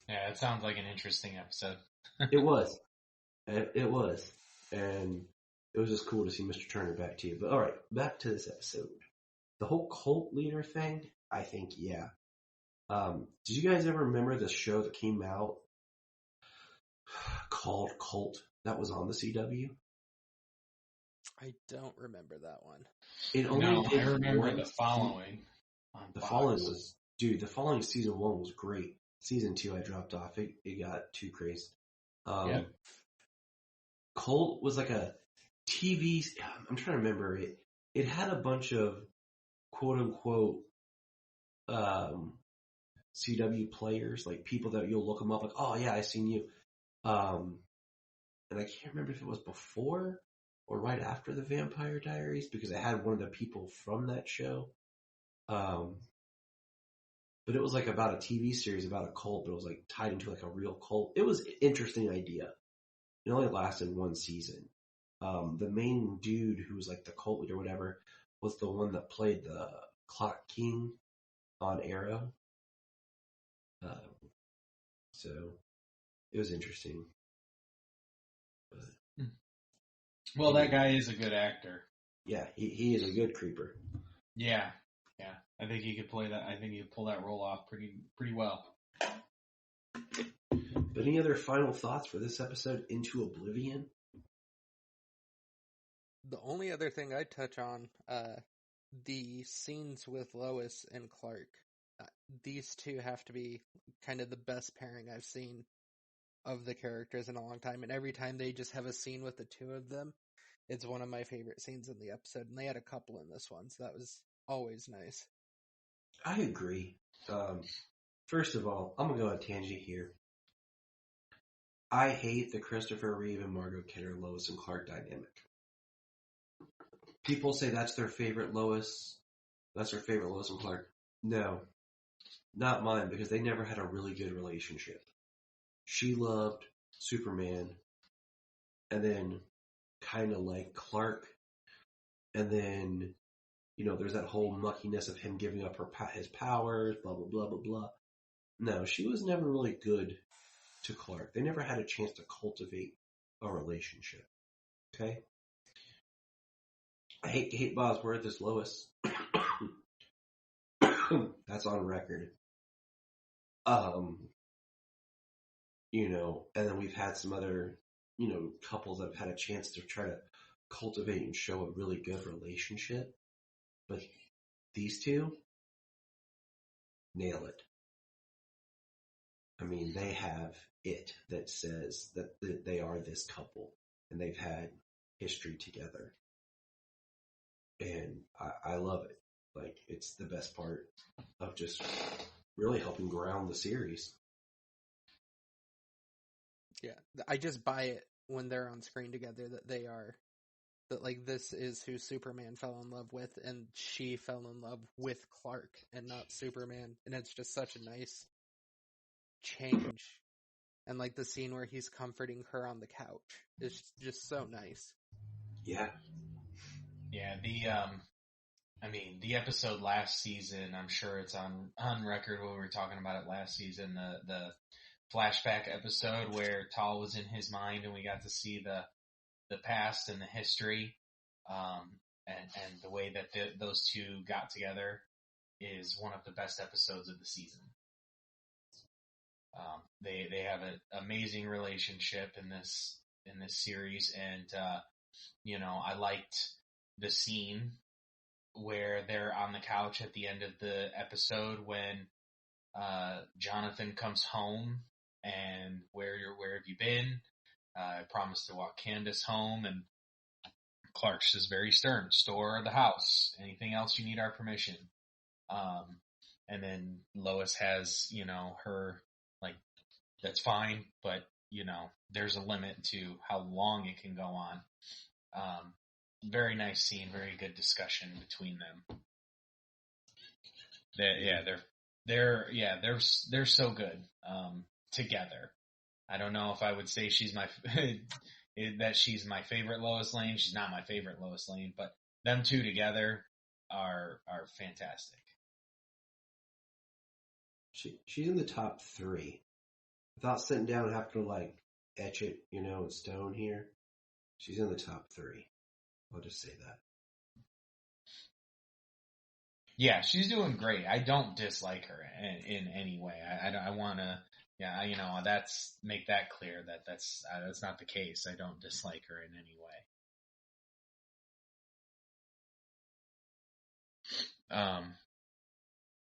Yeah, it sounds like an interesting episode.
It was. It was. And it was just cool to see Mr. Turner back to you. But all right, back to this episode. The whole cult leader thing, I think, yeah. Did you guys ever remember the show that came out called Cult that was on the CW?
I don't remember that one.
It only did
I remember
one
the following.
The following was, dude, the following season 1 was great. Season 2 I dropped off. It got too crazy.
Yep.
Cult was like a TV, I'm trying to remember it. It had a bunch of quote unquote CW players, like people that you'll look them up like, oh yeah, I seen you. And I can't remember if it was before or right after the Vampire Diaries because I had one of the people from that show. But it was like about a TV series about a cult, but it was like tied into like a real cult. It was an interesting idea. It only lasted one season. The main dude who was like the cult leader or whatever was the one that played the Clock King on Arrow. So it was interesting. But,
well, that guy is a good actor.
Yeah, he is a good creeper.
Yeah. I think he could play that. I think he could pull that role off pretty well.
But any other final thoughts for this episode, Into Oblivion?
The only other thing I'd touch on, the scenes with Lois and Clark. These two have to be kind of the best pairing I've seen of the characters in a long time. And every time they just have a scene with the two of them, it's one of my favorite scenes in the episode. And they had a couple in this one, so that was always nice.
I agree. First of all, I'm going to go on a tangent here. I hate the Christopher Reeve and Margot Kidder, Lois and Clark dynamic. People say that's their favorite Lois. That's their favorite Lois and Clark. No, not mine, because they never had a really good relationship. She loved Superman, and then kind of like Clark, and then, there's that whole muckiness of him giving up his powers, blah, blah, blah, blah, blah. No, she was never really good to Clark. They never had a chance to cultivate a relationship. Okay? I hate Kate Bosworth as Lois. That's on record. And then we've had some other, couples that have had a chance to try to cultivate and show a really good relationship. But these two nail it. I mean, they have it that says that they are this couple and they've had history together. And I love it. Like, it's the best part of just really helping ground the series.
Yeah, I just buy it when they're on screen together that like this is who Superman fell in love with, and she fell in love with Clark and not Superman, and it's just such a nice change. And like the scene where he's comforting her on the couch is just so nice.
Yeah.
Yeah, the episode last season, I'm sure it's on record when we were talking about it last season, the flashback episode where Tal was in his mind and we got to see the past and the history, and the way that those two got together is one of the best episodes of the season. They have an amazing relationship in this series, and I liked the scene where they're on the couch at the end of the episode when Jonathan comes home and where have you been? I promised to walk Candace home, and Clark's is very stern. Store or the house. Anything else you need our permission. And then Lois has, her, like, that's fine, but, there's a limit to how long it can go on. Very nice scene, very good discussion between them. They're so good, together. I don't know if I would say she's my favorite Lois Lane. She's not my favorite Lois Lane, but them two together are fantastic.
She's in the top 3. Without sitting down and having to like etch it, in stone here. She's in the top 3. I'll just say that.
Yeah, she's doing great. I don't dislike her in any way. I want to, that's make that clear that that's not the case. I don't dislike her in any way.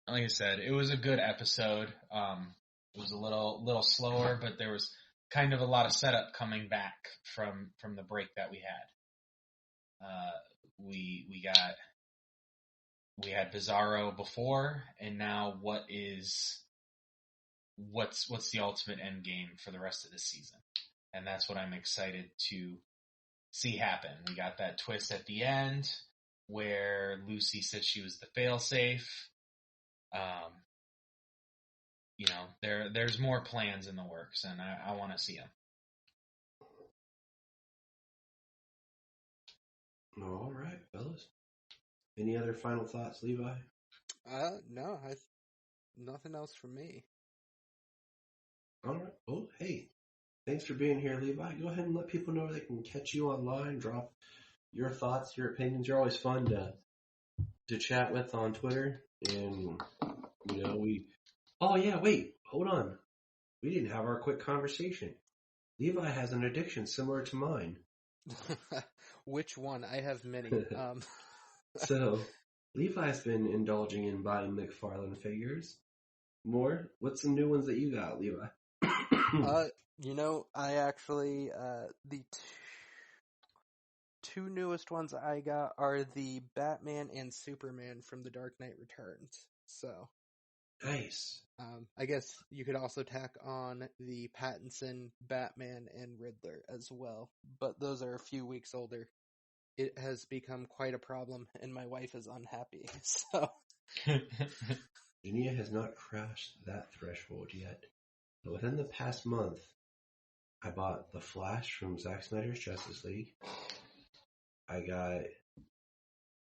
Like I said, it was a good episode. It was a little slower, but there was kind of a lot of setup coming back from the break that we had. We had Bizarro before, and now what's the ultimate end game for the rest of the season? And that's what I'm excited to see happen. We got that twist at the end where Lucy said she was the failsafe. There's more plans in the works, and I want to see them.
All right, fellas. Any other final thoughts, Levi?
No, nothing else from me.
All right. Oh, hey. Thanks for being here, Levi. Go ahead and let people know where they can catch you online, drop your thoughts, your opinions. You're always fun to chat with on Twitter. And, oh yeah, wait, hold on. We didn't have our quick conversation. Levi has an addiction similar to mine.
Which one? I have many.
So, Levi's been indulging in buying McFarlane figures. More? What's some new ones that you got, Levi?
I actually, the two newest ones I got are the Batman and Superman from The Dark Knight Returns. So.
Nice.
I guess you could also tack on the Pattinson, Batman, and Riddler as well, but those are a few weeks older. It has become quite a problem, and my wife is unhappy, so...
Jania has not crossed that threshold yet. But within the past month, I bought The Flash from Zack Snyder's Justice League. I got,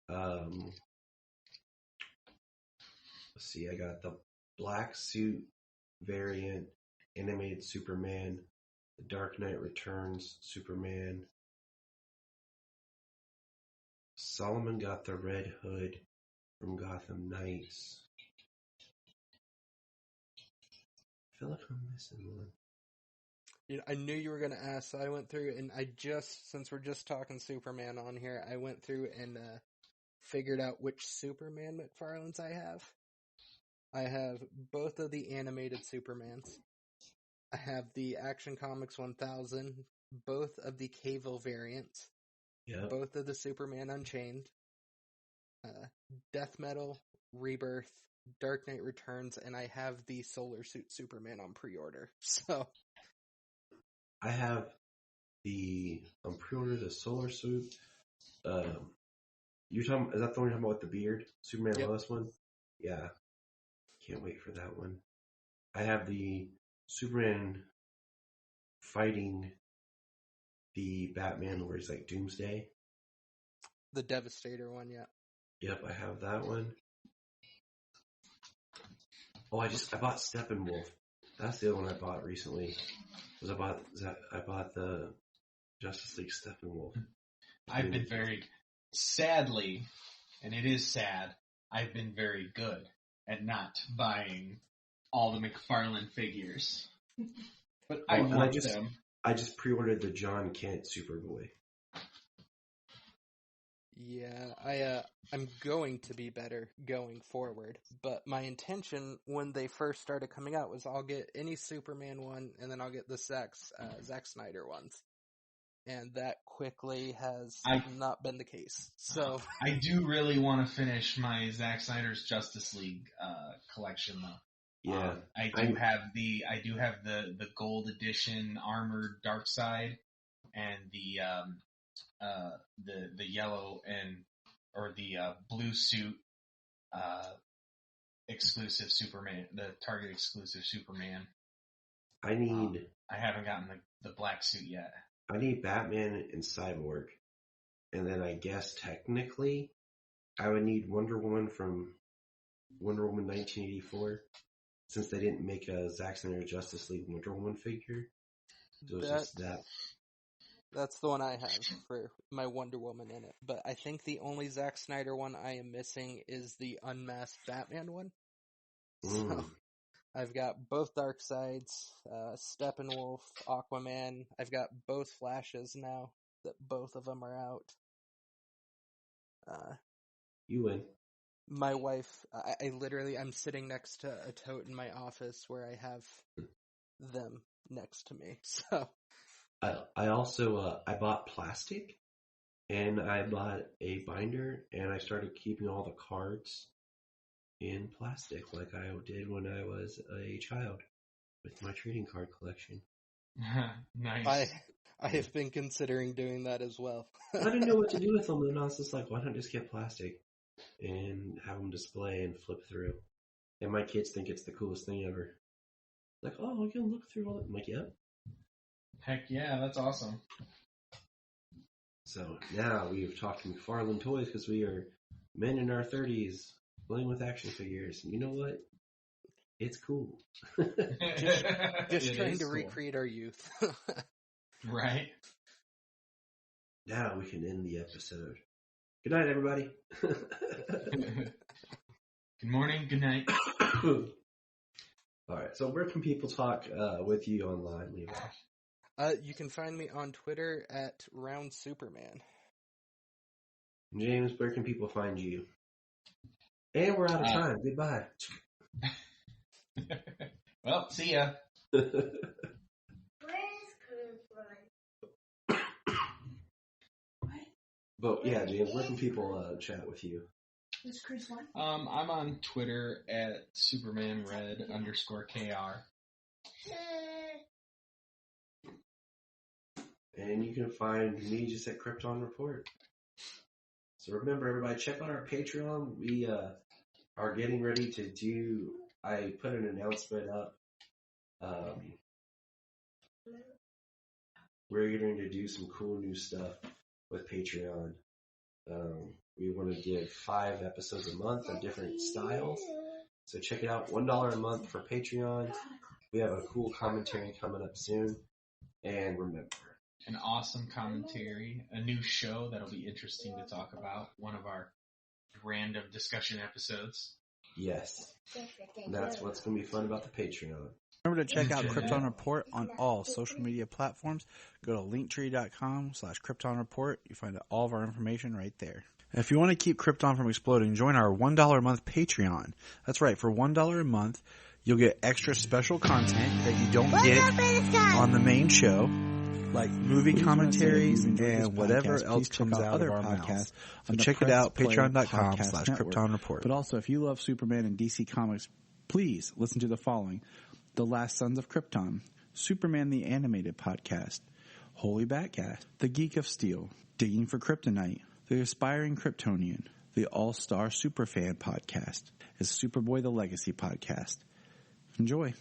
I got the black suit variant animated Superman, The Dark Knight Returns Superman. Solomon got the Red Hood from Gotham Knights. I feel like I'm missing one.
I knew you were going to ask, so I went through and since we're just talking Superman on here, I went through and figured out which Superman McFarlanes I have. I have both of the animated Supermans. I have the Action Comics 1000, both of the Cavill variants, both of the Superman Unchained, Death Metal, Rebirth, Dark Knight Returns, and I have the Solar Suit Superman on pre-order. So
I have on pre-order the Solar Suit. Is that the one you're talking about with the beard? Superman Lois one? Yeah. Can't wait for that one. I have the Superman fighting the Batman where he's like Doomsday.
The Devastator one, yeah.
Yep, I have that one. Oh, I bought Steppenwolf. That's the other one I bought recently. I bought the Justice League Steppenwolf.
I've been sadly, and it is sad, I've been very good at not buying all the McFarlane figures. But I want them.
I just pre-ordered the John Kent Superboy.
Yeah, I'm going to be better going forward, but my intention when they first started coming out was I'll get any Superman one, and then I'll get the Zack Snyder ones. And that quickly has not been the case. So
I do really want to finish my Zack Snyder's Justice League collection, though.
Yeah,
I do have the gold edition armored Darkseid and the yellow or the blue suit exclusive Superman, the Target exclusive Superman.
I
haven't gotten the black suit yet.
I need Batman and Cyborg, and then I guess technically I would need Wonder Woman from Wonder Woman 1984. since they didn't make a Zack Snyder Justice League Wonder Woman figure. So it's just that.
That's the one I have for my Wonder Woman in it. But I think the only Zack Snyder one I am missing is the unmasked Batman one. So I've got both Darkseids, Steppenwolf, Aquaman. I've got both Flashes now that both of them are out.
You win.
My wife, I'm sitting next to a tote in my office where I have them next to me. So
I also I bought plastic, and I bought a binder, and I started keeping all the cards in plastic like I did when I was a child with my trading card collection.
Nice.
I have been considering doing that as well.
I didn't know what to do with them, and I was just like, why not just get plastic and have them display and flip through? And my kids think it's the coolest thing ever. Like, oh, we can look through all that. I'm like, yep.
Heck yeah, that's awesome.
So now we've talked McFarlane Toys because we are men in our 30s playing with action figures. And you know what? It's cool.
Just trying to recreate our youth.
Right.
Now we can end the episode. Good night, everybody.
Good morning, good night.
All right, so where can people talk with you online, Levi?
You can find me on Twitter at Round Superman.
James, where can people find you? And we're out of time. Goodbye.
Well, see ya.
Where is Chris?
But yeah, James, where can people chat with you?
Where's Chris one?
I'm on Twitter at SupermanRed_KR.
And you can find me just at Krypton Report. So remember, everybody, check out our Patreon. We are getting ready to do. I put an announcement up. We're going to do some cool new stuff with Patreon. We want to give 5 episodes a month of different styles. So check it out. $1 a month for Patreon. We have a cool commentary coming up soon. And remember,
an awesome commentary, a new show that'll be interesting to talk about, one of our random discussion episodes.
Yes. And that's what's going to be fun about the Patreon.
Remember to check out Krypton Report on all social media platforms. Go to linktree.com/Krypton Report. You find all of our information right there. And if you want to keep Krypton from exploding, join our $1 a month Patreon. That's right. For $1 a month, you'll get extra special content that you don't get on the main show, like movie commentaries and whatever else comes out of our podcasts. So check it out, patreon.com/Krypton Report. But also, if you love Superman and DC Comics, please listen to the following: The Last Sons of Krypton, Superman the Animated Podcast, Holy Batcast, The Geek of Steel, Digging for Kryptonite, The Aspiring Kryptonian, The All-Star Superfan Podcast, and Superboy the Legacy Podcast. Enjoy.